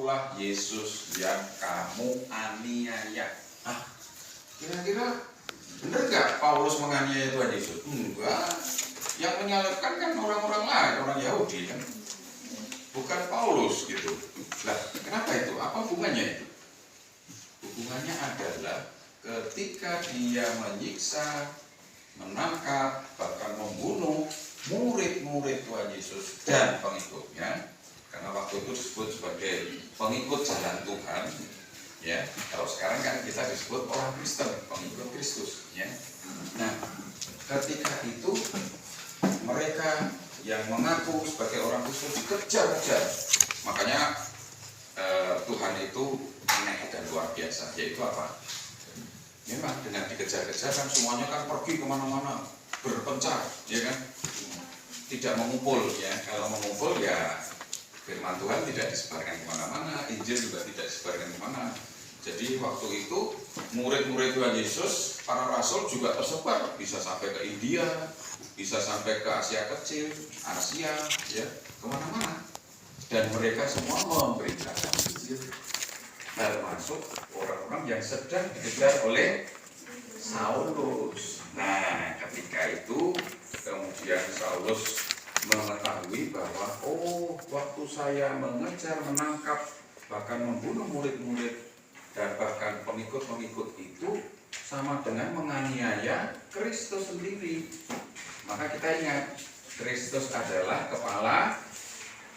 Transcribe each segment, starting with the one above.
itulah Yesus yang kamu aniaya. Kira-kira benar nggak Paulus menganiaya Tuhan Yesus? Enggak. Yang menyalibkan kan orang-orang lain, orang Yahudi kan, bukan Paulus gitu. Lah, kenapa itu? Apa hubungannya itu? Hubungannya adalah ketika dia menyiksa, menangkap, bahkan membunuh murid-murid Tuhan Yesus dan pengikutnya, karena waktu itu disebut sebagai pengikut jalan Tuhan, ya. Kalau sekarang kan kita disebut orang Kristen, pengikut Kristus, ya. Nah, ketika itu mereka yang mengaku sebagai orang Kristen dikejar-kejar. Makanya Tuhan itu aneh dan luar biasa, yaitu apa? Memang dengan dikejar-kejar kan semuanya kan pergi kemana-mana, berpencar, ya kan? Tidak mengumpul, ya. Kalau mengumpul ya firman Tuhan tidak disebarkan kemana-mana, Injil juga tidak disebarkan kemana. Jadi waktu itu murid-murid Tuhan Yesus, para rasul juga tersebar, bisa sampai ke India, bisa sampai ke Asia Kecil, Asia, ya, kemana-mana. Dan mereka semua memberitakan Injil, termasuk orang-orang yang sedang dikejar oleh Saulus. Nah, ketika itu kemudian Saulus mengetahui bahwa waktu saya mengejar, menangkap, bahkan membunuh murid-murid dan bahkan pengikut-pengikut itu sama dengan menganiaya Kristus sendiri. Maka kita ingat, Kristus adalah kepala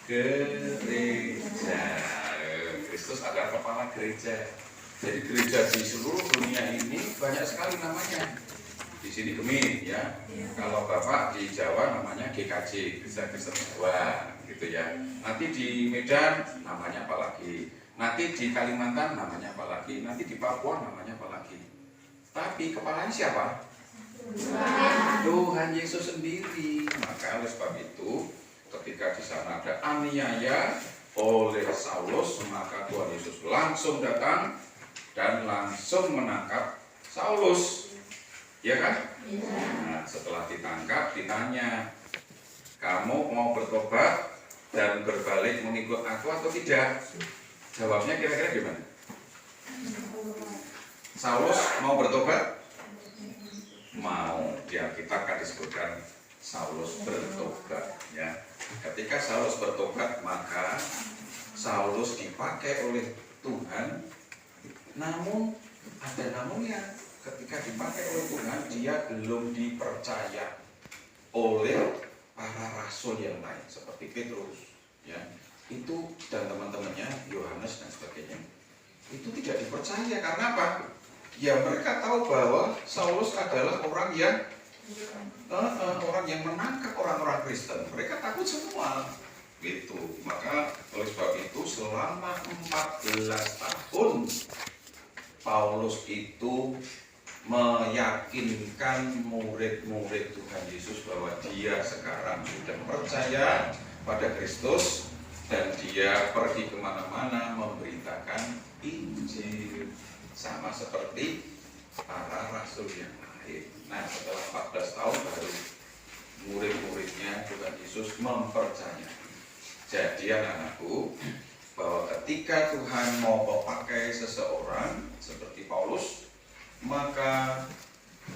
gereja. Kristus adalah kepala gereja. Jadi gereja di seluruh dunia ini banyak sekali namanya. Di sini Gemini, ya. Kalau Bapak di Jawa namanya GKJ, Gereja Kristen Jawa, gitu ya. Nanti di Medan namanya apa lagi? Nanti di Kalimantan namanya apa lagi? Nanti di Papua namanya apa lagi? Tapi kepalanya siapa? Tuhan Yesus sendiri. Maka oleh sebab itu, ketika di sana ada aniaya oleh Saulus, maka Tuhan Yesus langsung datang dan langsung menangkap Saulus. Ya kan? Nah, setelah ditangkap, ditanya, kamu mau bertobat dan berbalik mengikut aku atau tidak? Jawabnya kira-kira gimana? Saulus mau bertobat? Mau. Di Alkitab kan disebutkan Saulus bertobat, ya. Ketika Saulus bertobat, maka Saulus dipakai oleh Tuhan. Namun ada namunnya. Ketika dipakai oleh Tuhan, dia belum dipercaya oleh para rasul yang lain seperti Petrus, ya. Itu dan teman-temannya Yohanes dan sebagainya. Itu tidak dipercaya karena apa? Ya mereka tahu bahwa Saulus adalah orang yang menangkap orang-orang Kristen. Mereka takut semua. Gitu. Maka oleh sebab itu selama 14 tahun Paulus itu meyakinkan murid-murid Tuhan Yesus bahwa dia sekarang sudah percaya pada Kristus dan dia pergi kemana-mana memberitakan Injil, sama seperti para rasul yang lain. Nah, setelah 14 tahun baru murid-muridnya Tuhan Yesus mempercayai. Jadi anak-anakku, bahwa ketika Tuhan mau memakai seseorang seperti Paulus, maka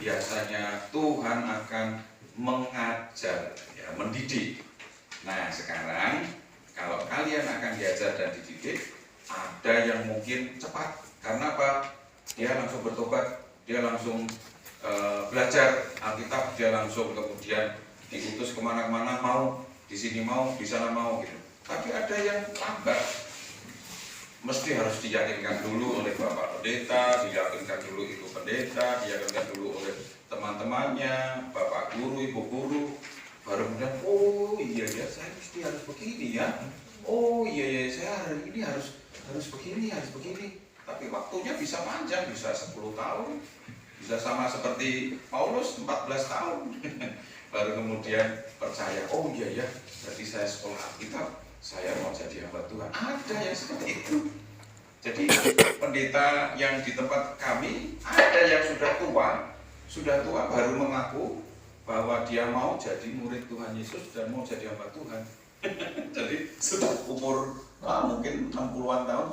biasanya Tuhan akan mengajar, ya, mendidik. Nah, sekarang kalau kalian akan diajar dan dididik, ada yang mungkin cepat. Karena apa? Dia langsung bertobat, dia langsung belajar Alkitab, dia langsung kemudian diutus kemana-mana, mau di sini mau, di sana mau, gitu. Tapi ada yang lambat. Mesti harus diyakinkan dulu oleh Bapak Pendeta, diyakinkan dulu Ibu Pendeta, diyakinkan dulu oleh teman-temannya, Bapak Guru, Ibu Guru. Baru kemudian, oh iya ya, saya mesti harus begini ya. Oh iya ya, saya hari ini harus begini, harus begini. Tapi waktunya bisa panjang, bisa 10 tahun, bisa sama seperti Paulus 14 tahun. Baru kemudian percaya, oh iya ya, berarti saya sekolah Alkitab, saya mau jadi hamba Tuhan. Ada yang seperti itu. Jadi pendeta yang di tempat kami, ada yang sudah tua baru mengaku bahwa dia mau jadi murid Tuhan Yesus dan mau jadi hamba Tuhan. Jadi sudah umur mungkin 60-an tahun